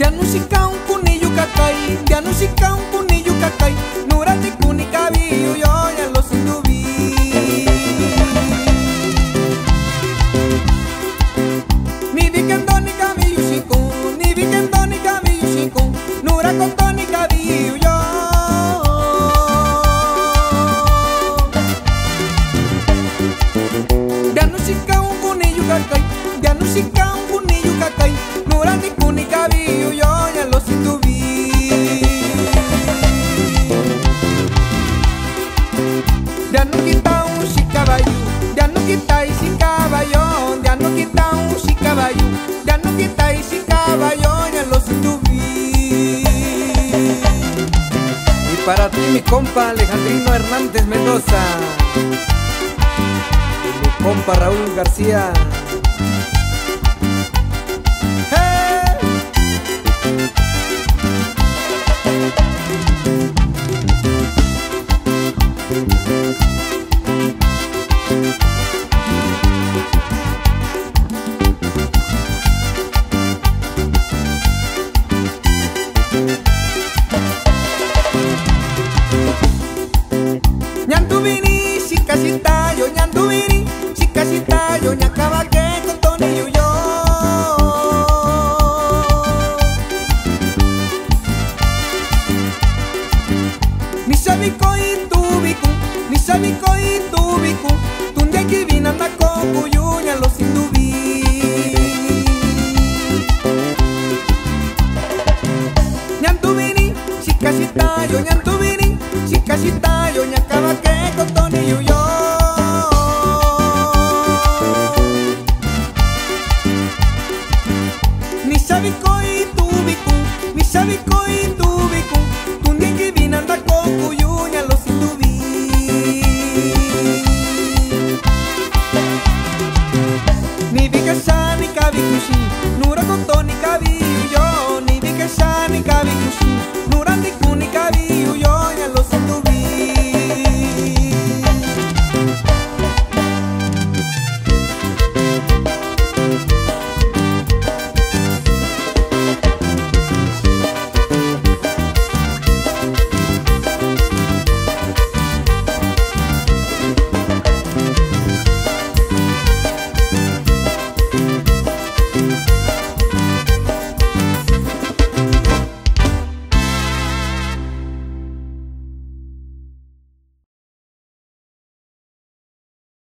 Diagnostica un cunillo cacay, diagnostica un cunillo cacay, nurati cuni cabello yo ya lo sindubi. Ni vikendo ni cabello chico, ni vikendo ni cabello chico, nura con ni cabello yo. Diagnostica un cunillo cacay, diagnostica un cunillo cacay, nurati cuni cabello yo ya lo sindubi. Ya no quita un si caballo, ya no quita y si caballo, ya no quita un si caballo, ya no quita y si caballo, ya lo sindubi. Y para ti mi compa Alejandrino Hernández Mendoza, y mi compa Raúl García. Ñantubini, si casita yo ñantubini, si casita yo ñacabaque con tonillo yo. Ni sabico y tubicu, ni sabico y tubicu, tunde aquí vina na cocuyu ña lo sindubi. Ñantubini, si casita yo ñantubini, si casita yo ñacabaque con tonillo yo. Ni sabico y tubicu, ni sabico y